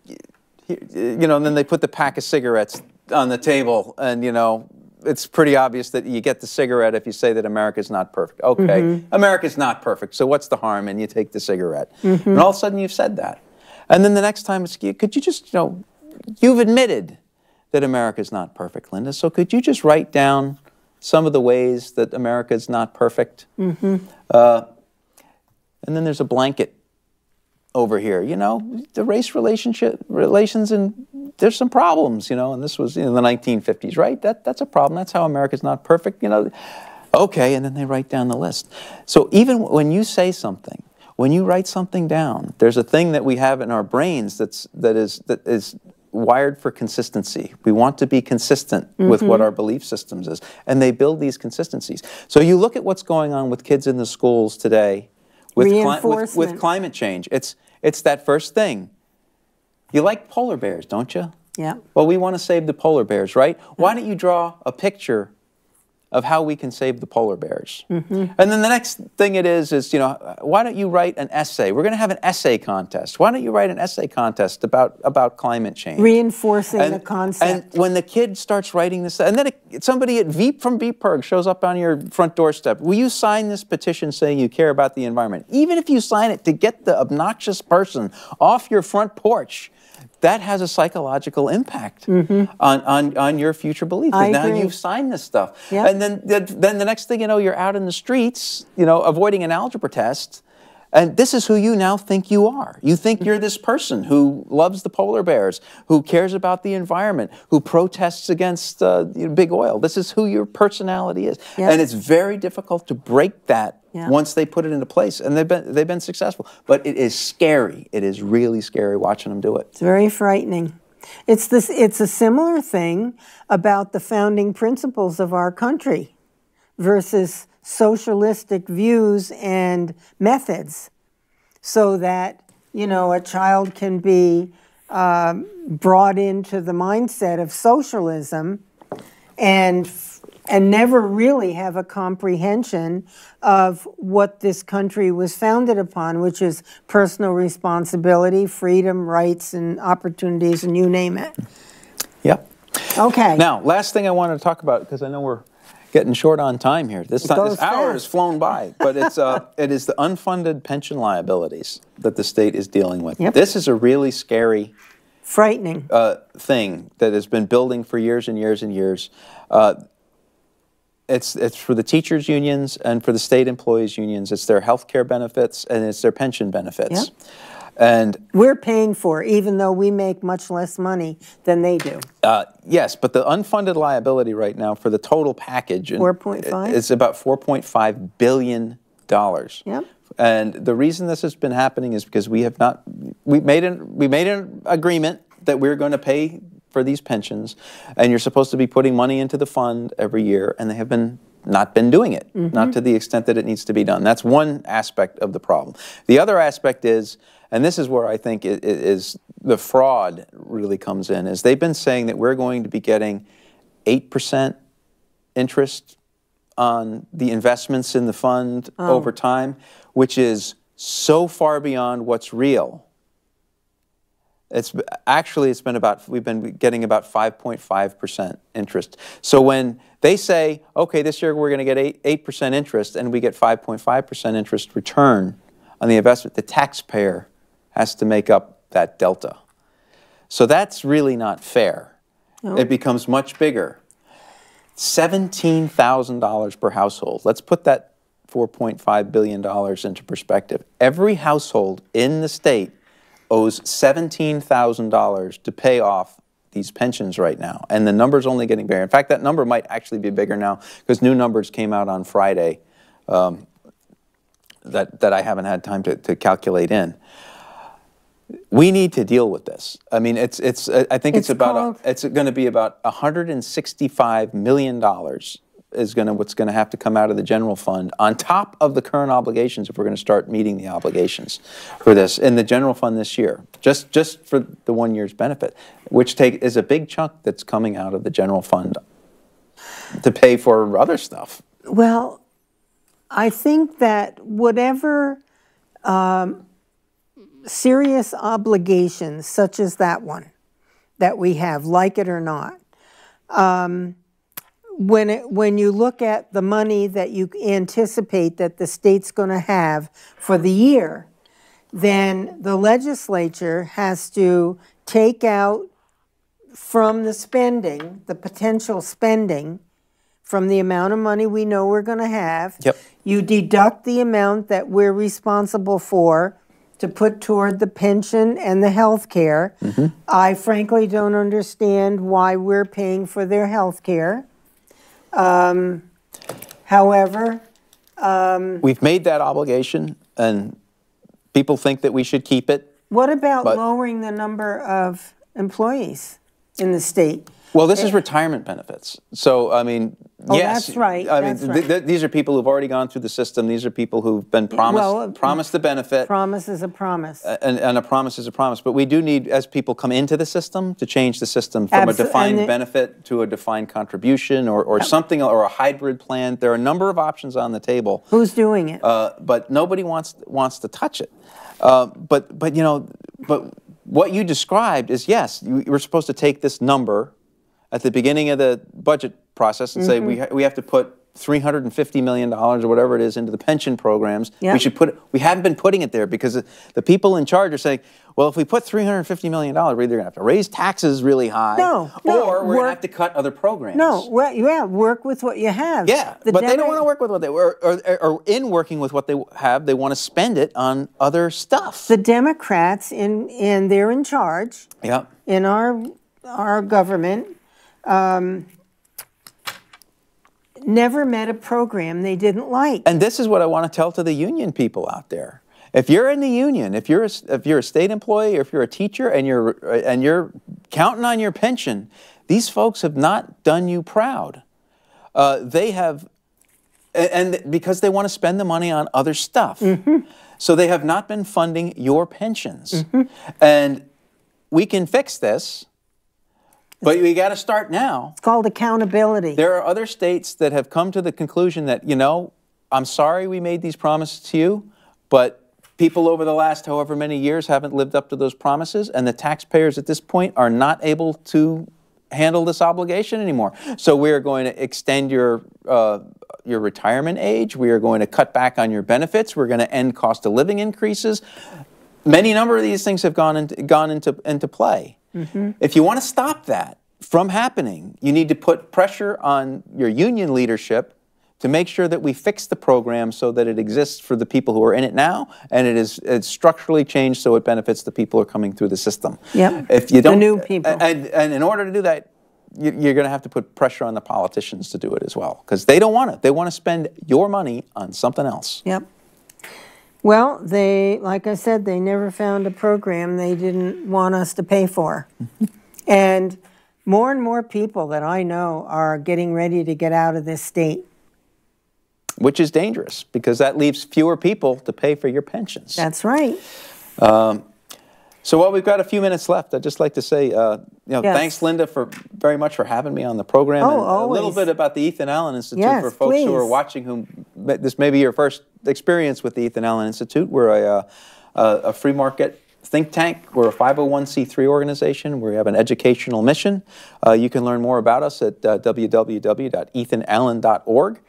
you know, and then they put the pack of cigarettes on the table, and you know, it's pretty obvious that you get the cigarette if you say that America's not perfect. Okay, America's not perfect, so what's the harm? And you take the cigarette. And all of a sudden you've said that. And then the next time it's, could you just, you know, you've admitted that America's not perfect, Linda, so could you just write down some of the ways that America's not perfect? And then there's a blanket over here, you know, the race relations, and there's some problems, you know, and this was in the 1950s, right? That's a problem. That's how America's not perfect, you know. Okay, and then they write down the list. So even when you say something, when you write something down, there's a thing that we have in our brains that is wired for consistency. We want to be consistent with what our belief systems is, and they build these consistencies. So you look at what's going on with kids in the schools today with climate change. It's that first thing. You like polar bears, don't you?
Yeah.
Well, we want to save the polar bears, right? Why don't you draw a picture of how we can save the polar bears? And then the next thing it is, you know, why don't you write an essay? We're going to have an essay contest. Why don't you write an essay contest about climate change?
Reinforcing the concept.
And when the kid starts writing this, and then somebody from Viborg shows up on your front doorstep, will you sign this petition saying you care about the environment? Even if you sign it to get the obnoxious person off your front porch, that has a psychological impact on your future belief. Now you've signed this stuff.
Yep.
And then the next thing you know, you're out in the streets, you know, avoiding an algebra test, and this is who you now think you are. You think you're this person who loves the polar bears, who cares about the environment, who protests against big oil. This is who your personality is.
Yep.
And it's very difficult to break that once they put it into place, and they've been successful. But it is scary. It is really scary watching them do it.
It's very frightening. It's a similar thing about the founding principles of our country versus socialistic views and methods, so that, you know, a child can be brought into the mindset of socialism and never really have a comprehension of what this country was founded upon, which is personal responsibility, freedom, rights, and opportunities, and you name it.
Yep.
Okay.
Now, last thing I wanted to talk about, because I know we're getting short on time here. This hour has flown by, but it is the unfunded pension liabilities that the state is dealing with.
Yep.
This is a really scary,
frightening
thing that has been building for years and years and years. It's for the teachers' unions and for the state employees' unions. It's their health care benefits and it's their pension benefits.
Yep.
And
we're paying for it, even though we make much less money than they do.
Yes, but the unfunded liability right now for the total package
4.5?
It's about $4.5 billion.
Yep.
And the reason this has been happening is because we made an agreement that we're going to pay for these pensions, and you're supposed to be putting money into the fund every year, and they have not been doing it, not to the extent that it needs to be done. That's one aspect of the problem. The other aspect is, and this is where I think it is the fraud really comes in, is they've been saying that we're going to be getting 8% interest on the investments in the fund over time, which is so far beyond what's real. We've been getting about 5.5% interest. So when they say, okay, this year we're going to get 8% interest and we get 5.5% interest return on the investment, the taxpayer has to make up that delta. So that's really not fair. No. It becomes much bigger. $17,000 per household. Let's put that $4.5 billion into perspective. Every household in the state owes $17,000 to pay off these pensions right now. And the number's only getting bigger. In fact, that number might actually be bigger now because new numbers came out on Friday that I haven't had time to calculate in. We need to deal with this. I mean, I think it's going to be about $165 million is what's going to have to come out of the general fund on top of the current obligations if we're going to start meeting the obligations for this in the general fund this year, just for the 1 year's benefit, which is a big chunk that's coming out of the general fund to pay for other stuff.
Well, I think that whatever serious obligations, such as that one, that we have, like it or not, when you look at the money that you anticipate that the state's going to have for the year, then the legislature has to take out from the spending, the potential spending, from the amount of money we know we're going to have.
Yep.
You deduct the amount that we're responsible for to put toward the pension and the health care. Mm-hmm. I frankly don't understand why we're paying for their health care. However,
we've made that obligation, and people think that we should keep it.
What about lowering the number of employees in the state?
Well, this is retirement benefits. So, I mean, yes.
That's right.
I mean, these are people who've already gone through the system. These are people who've been promised the benefit.
Promise is a promise.
And a promise is a promise. But we do need, as people come into the system, to change the system from a defined benefit to a defined contribution or something, or a hybrid plan. There are a number of options on the table.
Who's doing it?
But nobody wants to touch it. But what you described is, yes, we're supposed to take this number at the beginning of the budget process and say we have to put $350 million or whatever it is into the pension programs. Yep. We haven't been putting it there because the people in charge are saying, well, if we put $350 million, we're either going to have to raise taxes really high, or we're going to have to cut other programs.
No, work with what you have.
Yeah, but they don't want to work with what they or in working with what they have, they want to spend it on other stuff.
The Democrats and they're in charge.
Yeah.
In our government. never met a program they didn't like.
And this is what I want to tell to the union people out there. If you're in the union, if you're a state employee, or if you're a teacher and you're counting on your pension, these folks have not done you proud. They have, and because they want to spend the money on other stuff. So they have not been funding your pensions. And we can fix this, but we got to start now.
It's called accountability.
There are other states that have come to the conclusion that, you know, I'm sorry we made these promises to you, but people over the last however many years haven't lived up to those promises, and the taxpayers at this point are not able to handle this obligation anymore. So we are going to extend your retirement age. We are going to cut back on your benefits. We're going to end cost of living increases. Many number of these things have gone into play. If you want to stop that from happening, you need to put pressure on your union leadership to make sure that we fix the program so that it exists for the people who are in it now, and it's structurally changed so it benefits the people who are coming through the system. If you don't,
the new people.
And in order to do that, you're going to have to put pressure on the politicians to do it as well, because they don't want it. They want to spend your money on something else.
Well, like I said, they never found a program they didn't want us to pay for. And more people that I know are getting ready to get out of this state.
Which is dangerous, because that leaves fewer people to pay for your pensions.
That's right.
So while we've got a few minutes left, I'd just like to say, thanks, Linda, very much for having me on the program. And a little bit about the Ethan Allen Institute for folks who are watching, who this may be your first experience with the Ethan Allen Institute. We're a free market think tank. We're a 501c3 organization. We have an educational mission. You can learn more about us at www.ethanallen.org.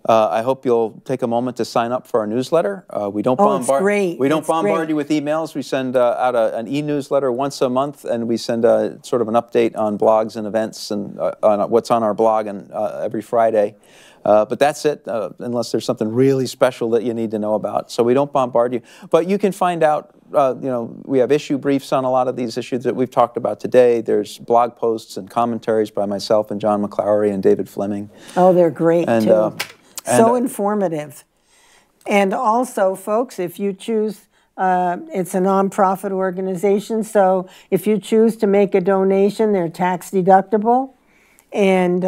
I hope you'll take a moment to sign up for our newsletter. We don't bombard you with emails. We send out an e-newsletter once a month, and we send sort of an update on blogs and events and on what's on our blog and every Friday. But that's it, unless there's something really special that you need to know about. So we don't bombard you. But you can find out, we have issue briefs on a lot of these issues that we've talked about today. There's blog posts and commentaries by myself and John McClowery and David Fleming.
Oh, they're great, too. So informative. And also, folks, if you choose, it's a nonprofit organization, so if you choose to make a donation, they're tax deductible. And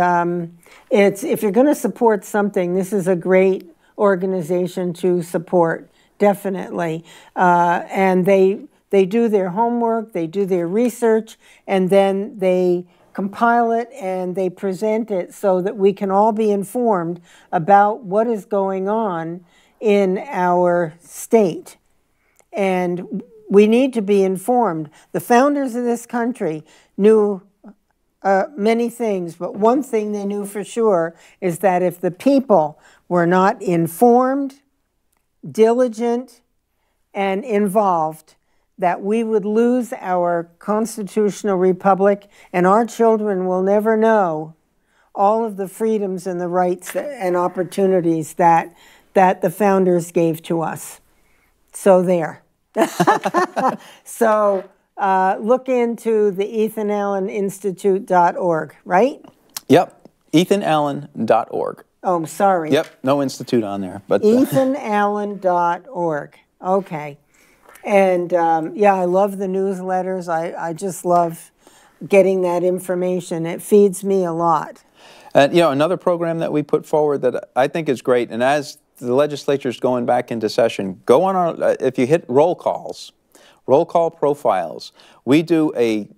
if you're going to support something, this is a great organization to support, definitely. And they do their homework, they do their research, and then they compile it and they present it so that we can all be informed about what is going on in our state. And we need to be informed. The founders of this country knew many things, but one thing they knew for sure is that if the people were not informed, diligent, and involved, that we would lose our constitutional republic, and our children will never know all of the freedoms and the rights and opportunities that the founders gave to us. So there. So look into the EthanAllenInstitute.org, right?
Yep, EthanAllen.org.
Oh, I'm sorry.
Yep, no institute on there. But
EthanAllen.org. Okay. And yeah, I love the newsletters. I just love getting that information. It feeds me a lot.
And another program that we put forward that I think is great, and as the legislature's going back into session, go on our, if you hit roll call profiles, we do a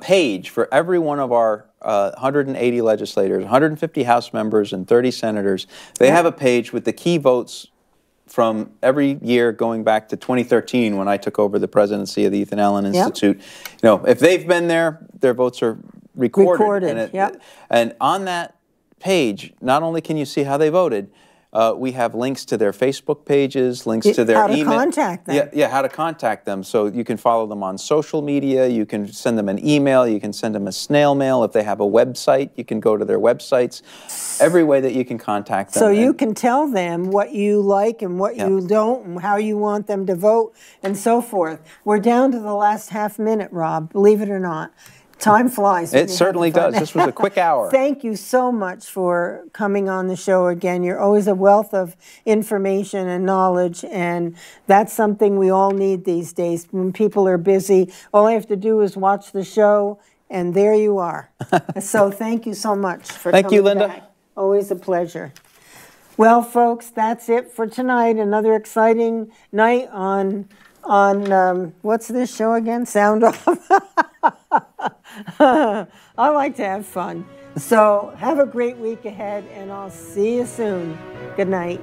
page for every one of our 180 legislators, 150 House members, and 30 senators. They have a page with the key votes from every year going back to 2013 when I took over the presidency of the Ethan Allen Institute. If they've been there, their votes are recorded. And on that page, not only can you see how they voted, we have links to their Facebook pages, links to their email.
How to contact them.
Yeah, how to contact them. So you can follow them on social media, you can send them an email, you can send them a snail mail. If they have a website, you can go to their websites. Every way that you can contact them.
So you can tell them what you like and what you don't, and how you want them to vote, and so forth. We're down to the last half minute, Rob, believe it or not. Time flies. when
It
you're
certainly
having fun.
does. This was a quick hour.
Thank you so much for coming on the show again. You're always a wealth of information and knowledge, and that's something we all need these days. When people are busy, all I have to do is watch the show, and there you are. So thank you so much for
Thank
coming
you, Linda.
back. Always a pleasure. Well, folks, that's it for tonight. Another exciting night on what's this show again? Sound Off. I like to have fun. So have a great week ahead, and I'll see you soon. Good night.